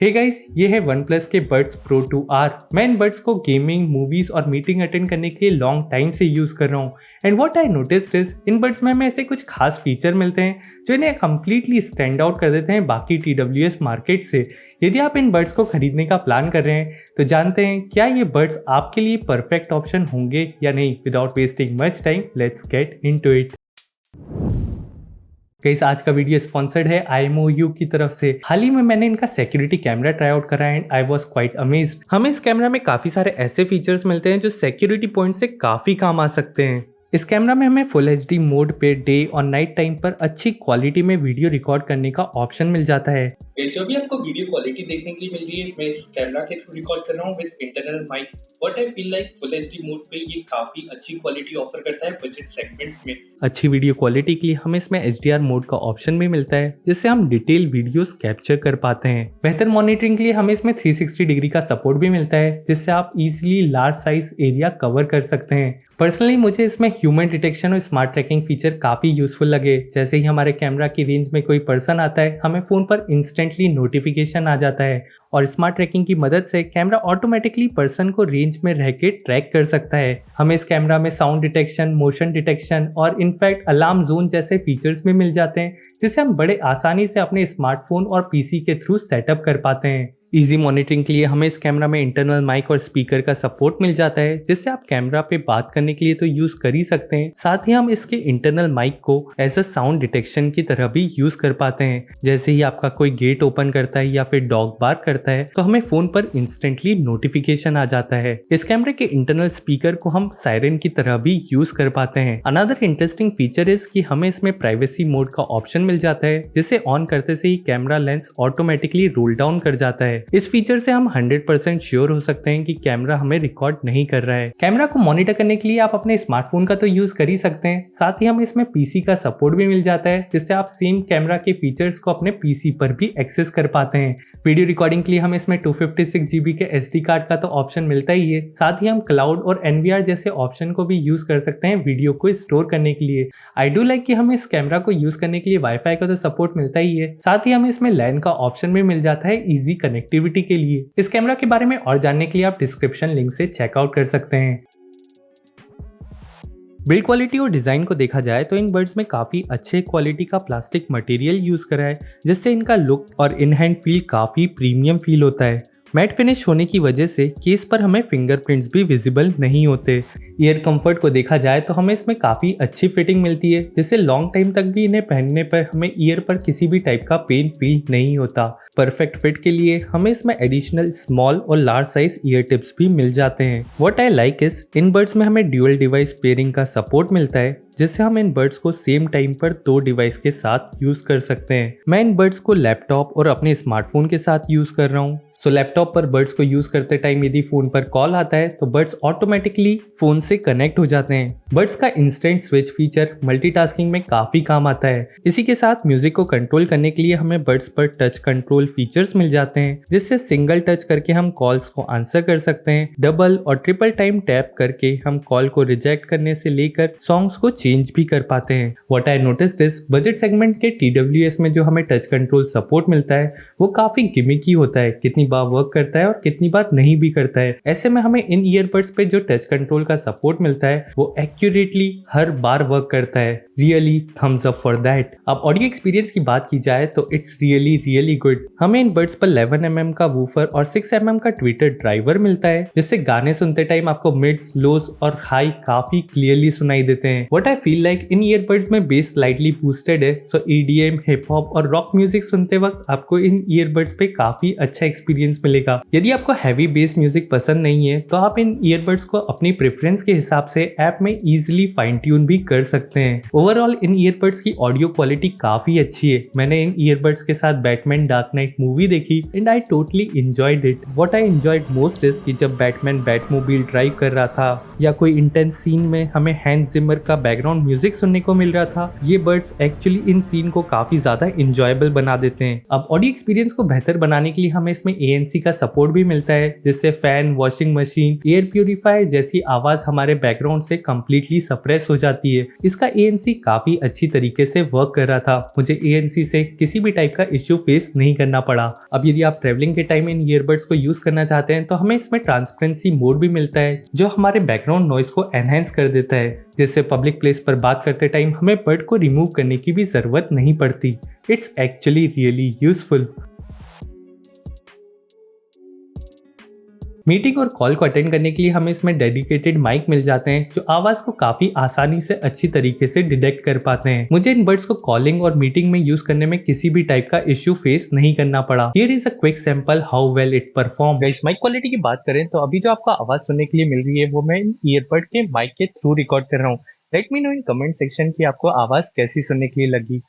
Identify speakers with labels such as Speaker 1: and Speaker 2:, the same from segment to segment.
Speaker 1: Hey guys, ये है OnePlus के Buds Pro 2R। मैं इन बड्स को गेमिंग, मूवीज और मीटिंग अटेंड करने के लिए लॉन्ग टाइम से यूज कर रहा हूँ। And what I noticed is in buds में हमें ऐसे कुछ खास फीचर मिलते हैं जो इन्हें कम्प्लीटली स्टैंड आउट कर देते हैं बाकी TWS मार्केट से। यदि आप इन बड्स को खरीदने का प्लान कर रहे हैं तो जानते हैं क्या ये बड्स आपके लिए परफेक्ट ऑप्शन होंगे या नहीं। Without wasting much time, let's get into it. Guys, आज का वीडियो स्पॉन्सर्ड है IMOU की तरफ से। हाल ही में मैंने इनका सिक्योरिटी कैमरा ट्राई आउट करा and I was quite amazed. हमें इस कैमरा में काफी सारे ऐसे फीचर्स मिलते हैं जो सिक्योरिटी पॉइंट से काफी काम आ सकते हैं। इस कैमरा में हमें फुल HD मोड पे डे और नाइट टाइम पर अच्छी क्वालिटी में वीडियो रिकॉर्ड करने का ऑप्शन मिल जाता है।
Speaker 2: जो भी आपको वीडियो क्वालिटी देखने के लिए मिल रही है, मैं इस कैमरा के थ्रू रिकॉर्ड कर रहा हूँ with internal mic. What I feel like full HD mode पे ये काफी अच्छी क्वालिटी ऑफर करता है बजट सेगमेंट में।
Speaker 1: अच्छी वीडियो क्वालिटी के लिए हमें इसमें HDR मोड का ऑप्शन भी मिलता है जिससे हम डिटेल वीडियोस कैप्चर कर पाते हैं। बेहतर मॉनिटरिंग के लिए हमें इसमें 360 डिग्री का सपोर्ट भी मिलता है जिससे आप easily large size area cover कर सकते हैं। पर्सनली मुझे इसमें ह्यूमन डिटेक्शन और स्मार्ट ट्रैकिंग फीचर काफी यूजफुल लगे। जैसे ही हमारे कैमरा की रेंज में कोई पर्सन आता है, हमें फोन पर इंस्टेंटली नोटिफिकेशन आ जाता है और स्मार्ट ट्रैकिंग की मदद से कैमरा ऑटोमेटिकली पर्सन को रेंज में रह के ट्रैक कर सकता है। हमें इस कैमरा में साउंड डिटेक्शन, मोशन डिटेक्शन और इनफैक्ट अलार्म जोन जैसे फीचर्स भी मिल जाते हैं जिसे हम बड़े आसानी से अपने स्मार्टफोन और PC के थ्रू सेटअप कर पाते हैं। इजी मॉनिटरिंग के लिए हमें इस कैमरा में इंटरनल माइक और स्पीकर का सपोर्ट मिल जाता है जिससे आप कैमरा पे बात करने के लिए तो यूज कर ही सकते हैं, साथ ही हम इसके इंटरनल माइक को एज अ साउंड डिटेक्शन की तरह भी यूज कर पाते हैं। जैसे ही आपका कोई गेट ओपन करता है या फिर डॉग बार्क करता है तो हमें फोन पर इंस्टेंटली नोटिफिकेशन आ जाता है। इस कैमरे के इंटरनल स्पीकर को हम सायरन की तरह भी यूज कर पाते हैं। अनदर इंटरेस्टिंग फीचर इज कि हमें इसमें प्राइवेसी मोड का ऑप्शन मिल जाता है जिसे ऑन करते से ही camera lens automatically roll down कर जाता है। इस फीचर से हम 100% श्योर हो सकते हैं कि कैमरा हमें रिकॉर्ड नहीं कर रहा है। कैमरा को मॉनिटर करने के लिए आप अपने स्मार्टफोन का तो यूज कर ही सकते हैं, साथ ही हमें इसमें PC का सपोर्ट भी मिल जाता है जिससे आप सेम कैमरा के फीचर्स को अपने PC पर भी एक्सेस कर पाते हैं। वीडियो रिकॉर्डिंग के लिए हमें इसमें 256 GB के SD कार्ड का तो ऑप्शन मिलता ही है, साथ ही हम क्लाउड और NVR जैसे ऑप्शन को भी यूज कर सकते हैं वीडियो को स्टोर करने के लिए। आई डू लाइक कि हमें इस कैमरा को यूज करने के लिए वाईफाई का तो सपोर्ट मिलता ही है, साथ ही हमें इसमें LAN का ऑप्शन भी मिल जाता है इजी कनेक्टिविटी के लिए। इस कैमरा के बारे में और जानने के लिए आप डिस्क्रिप्शन लिंक से चेकआउट कर सकते हैं। बिल्ड क्वालिटी और डिजाइन को देखा जाए तो इन बड्स में काफी अच्छे क्वालिटी का प्लास्टिक मटेरियल यूज करा है जिससे इनका लुक और इन हैंड फील काफी प्रीमियम फील होता है। मैट फिनिश होने की वजह से केस पर हमें फिंगरप्रिंट्स भी विजिबल नहीं होते। ईयर कंफर्ट को देखा जाए तो हमें इसमें काफ़ी अच्छी फिटिंग मिलती है जिससे लॉन्ग टाइम तक भी इन्हें पहनने पर हमें ईयर पर किसी भी टाइप का पेन फील नहीं होता। परफेक्ट फिट के लिए हमें इसमें एडिशनल स्मॉल और लार्ज साइज ईयर टिप्स भी मिल जाते हैं। What I like is in buds में हमें ड्यूअल डिवाइस पेयरिंग का सपोर्ट मिलता है जिससे हम इन बड्स को सेम टाइम पर 2 डिवाइस के साथ यूज कर सकते हैं। मैं इन बड्स को लैपटॉप और अपने स्मार्टफोन के साथ यूज कर रहा हूँ। सो लैपटॉप पर बड्स को यूज करते टाइम यदि फोन पर कॉल आता है तो बड्स ऑटोमेटिकली फोन से कनेक्ट हो जाते हैं। बड्स का इंस्टेंट स्विच फीचर मल्टीटास्किंग में काफी काम आता है। इसी के साथ म्यूजिक को कंट्रोल करने के लिए हमें बड्स पर टच कंट्रोल फीचर्स मिल जाते हैं जिससे सिंगल टच करके हम कॉल्स को आंसर कर सकते हैं। डबल और ट्रिपल टाइम टैप करके हम कॉल को रिजेक्ट करने से लेकर सॉन्ग्स को चेंज भी कर पाते हैं। What I noticed is budget segment के TWS में जो हमें टच कंट्रोल सपोर्ट मिलता है वो काफी गिमिकी होता है, कितनी बार वर्क करता है और कितनी बार नहीं भी करता है। ऐसे में हमें इन ईयरबड्स पे जो टच कंट्रोल का सपोर्ट मिलता है वो एक्यूरेटली हर बार वर्क करता है। Really thumbs up for that. अब ऑडियो एक्सपीरियंस की बात की जाए तो इट्स रियली गुड। हमें इन बड्स पर 11 mm का वूफर और 6 mm का ट्विटर ड्राइवर मिलता है जिससे गाने सुनते टाइम आपको मिड्स, लोज और हाई काफी क्लियरली सुनाई देते हैं। What I feel like in earbuds में बेस स्लाइटली बूस्टेड है, सो EDM, हिप हॉप और रॉक म्यूजिक सुनते वक्त आपको इन ईयरबड्स पे काफी अच्छा एक्सपीरियंस मिलेगा। यदि आपको हैवी बेस म्यूजिक पसंद नहीं है तो आप इन ईयरबड्स को अपनी प्रेफरेंस के हिसाब से ऐप में इजीली फाइन ट्यून भी कर सकते हैं। ओवरऑल इन ईयरबड्स की ऑडियो क्वालिटी काफी अच्छी है। मैंने इन ईयरबड्स के साथ बैटमैन डार्क नाइट मूवी देखी and I totally enjoyed it. What I enjoyed most is कि जब बैटमैन बैटमोबाइल ड्राइव कर रहा था या कोई इंटेंस सीन में हमें हैंस जिमर का बैकग्राउंड म्यूजिक सुनने को मिल रहा था, ये बड्स एक्चुअली इन सीन को काफी ज्यादा इंजॉयबल बना देते हैं। अब ऑडियो एक्सपीरियंस को बेहतर बनाने के लिए हमें इसमें ANC का सपोर्ट भी मिलता है, जिससे fan, washing machine, air purifier जैसी आवाज हमारे बैकग्राउंड से कम्प्लीटली सप्रेस हो जाती है। इसका ANC काफी अच्छी तरीके से वर्क कर रहा था, मुझे ANC से किसी भी टाइप का इश्यू फेस नहीं करना पड़ा। अब यदि आप ट्रेवलिंग के टाइम इन ईयरबड्स को यूज करना चाहते हैं तो हमें इसमें ट्रांसपेरेंसी मोड भी मिलता है, जो हमारे बैकग्राउंड नॉइस को एनहेंस कर देता है, जिससे पब्लिक प्लेस पर बात करते टाइम हमें बड को रिमूव करने की भी जरूरत नहीं पड़ती। It's actually really useful. Meeting और कॉल को अटेंड करने के लिए हमें इसमें डेडिकेटेड माइक मिल जाते हैं, जो आवाज को काफी आसानी से अच्छी तरीके से डिटेक्ट कर पाते हैं। मुझे इन बड्स को कॉलिंग और मीटिंग में यूज करने में किसी भी टाइप का इश्यू फेस नहीं करना पड़ा। Here is a quick sample how well it perform. Guys, mic quality की बात करें तो अभी जो आपको आवाज सुनने के लिए मिल रही है वो मैं इन ईयरबड के माइक के थ्रू रिकॉर्ड कर रहा हूँ। Let me know in comment section की आपको आवाज कैसी सुनने के लिए लगी।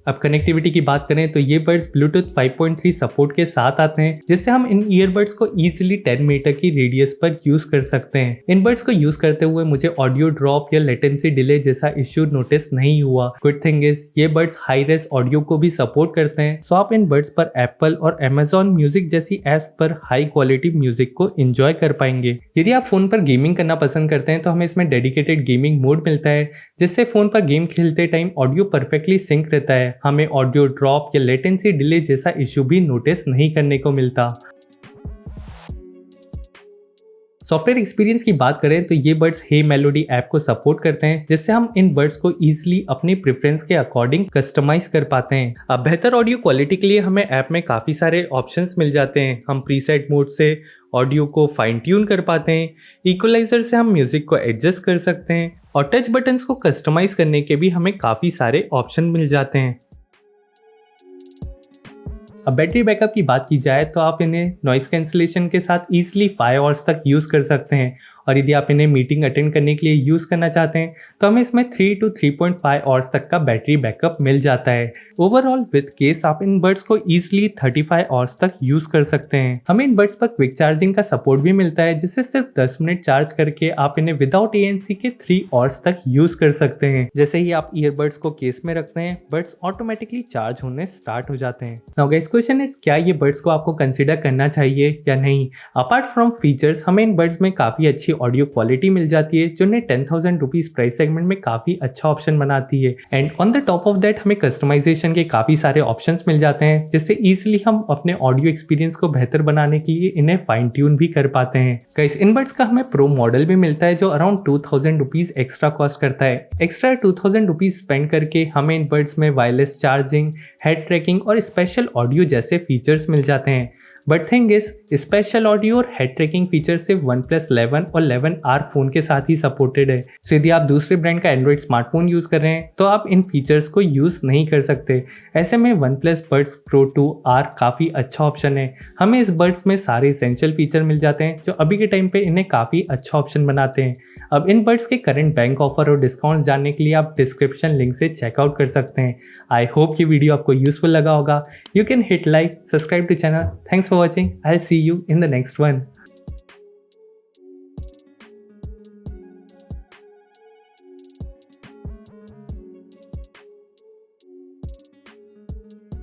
Speaker 1: अब कनेक्टिविटी की बात करें तो ये बड्स ब्लूटूथ 5.3 सपोर्ट के साथ आते हैं, जिससे हम इन ईयरबड्स को इजीली 10 मीटर की रेडियस पर यूज कर सकते हैं। इन बड्स को यूज करते हुए मुझे ऑडियो ड्रॉप या लेटेंसी डिले जैसा इश्यू नोटिस नहीं हुआ। गुड थिंग इज ये बड्स हाई रेस ऑडियो को भी सपोर्ट करते हैं, सो आप इन बड्स पर एप्पल और Amazon म्यूजिक जैसी एप्स पर हाई क्वालिटी म्यूजिक को एंजॉय कर पाएंगे। यदि आप फोन पर गेमिंग करना पसंद करते हैं तो हमें इसमें डेडिकेटेड गेमिंग मोड मिलता है, जिससे फोन पर गेम खेलते टाइम ऑडियो परफेक्टली सिंक रहता है, हमें ऑडियो ड्रॉप या लेटेंसी डिले जैसा इश्यू भी नोटिस नहीं करने को मिलता। सॉफ्टवेयर एक्सपीरियंस की बात करें तो ये बड्स हे मेलोडी ऐप को सपोर्ट करते हैं, जिससे हम इन बड्स को इजीली अपनी प्रेफरेंस के अकॉर्डिंग कस्टमाइज कर पाते हैं। अब बेहतर ऑडियो क्वालिटी के लिए हमें ऐप में काफ़ी सारे ऑप्शंस मिल जाते हैं। हम प्रीसेट मोड से ऑडियो को फाइन ट्यून कर पाते हैं, इक्वलाइजर से हम म्यूजिक को एडजस्ट कर सकते हैं और टच बटन्स को कस्टमाइज करने के भी हमें काफ़ी सारे ऑप्शन मिल जाते हैं। अब बैटरी बैकअप की बात की जाए तो आप इन्हें नॉइस कैंसिलेशन के साथ ईजिली 5 आवर्स तक यूज़ कर सकते हैं, और यदि आप इन्हें मीटिंग अटेंड करने के लिए यूज़ करना चाहते हैं तो हमें इसमें 3 to 3.5 आवर्स तक का बैटरी बैकअप मिल जाता है। ओवरऑल विद केस आप इन बड्स को ईजिली 35 आवर्स तक यूज़ कर सकते हैं। हमें इन बड्स पर क्विक चार्जिंग का सपोर्ट भी मिलता है, जिससे सिर्फ 10 मिनट चार्ज करके आप इन्हें विदाउट ANC के 3 आवर्स तक यूज़ कर सकते हैं। जैसे ही आप ईयरबड्स को केस में रखते हैं, बड्स ऑटोमेटिकली चार्ज होने स्टार्ट हो जाते हैं। नाउ गाइस, क्वेश्चन इज क्या ये बड्स को आपको कंसिडर करना चाहिए या नहीं। अपार्ट फ्रॉम फीचर्स हमें इन बड्स में काफ़ी अच्छी ऑडियो क्वालिटी मिल जाती है, जो उन्हें 10,000 रुपीज प्राइस सेगमेंट में काफी अच्छा ऑप्शन बनाती है। And on the top of that हमें कस्टमाइजेशन के काफी सारे ऑप्शंस मिल जाते हैं, जिससे इजीली हम अपने ऑडियो एक्सपीरियंस को बेहतर बनाने के लिए इन्हें फाइन ट्यून भी कर पाते हैं। गाइस, इन बड्स का हमें प्रो मॉडल भी मिलता है, जो अराउंड 2,000 रुपीज एक्स्ट्रा कॉस्ट करता है। एक्स्ट्रा 2,000 रुपीज स्पेंड करके हमें इन बड्स में वायरलेस चार्जिंग, हेड ट्रैकिंग और स्पेशल ऑडियो जैसे फीचर्स मिल जाते हैं। But thing is, special audio और हेड ट्रैकिंग फीचर सिर्फ OnePlus 11 और 11R फोन के साथ ही सपोर्टेड है। सो यदि आप दूसरे ब्रांड का एंड्रॉइड स्मार्टफोन यूज कर रहे हैं तो आप इन फीचर्स को यूज नहीं कर सकते। ऐसे में OnePlus Buds Pro 2R काफी अच्छा ऑप्शन है। हमें इस बड्स में सारे एसेंशियल फीचर मिल जाते हैं, जो अभी के टाइम पे इन्हें काफी अच्छा ऑप्शन बनाते हैं। अब इन बड्स के करंट बैंक ऑफर और डिस्काउंट जानने के लिए आप डिस्क्रिप्शन लिंक से चेकआउट कर सकते हैं। आई होप ये वीडियो आपको यूजफुल लगा होगा। You can hit like, subscribe to channel. Thanks for watching. I'll see you in the next one.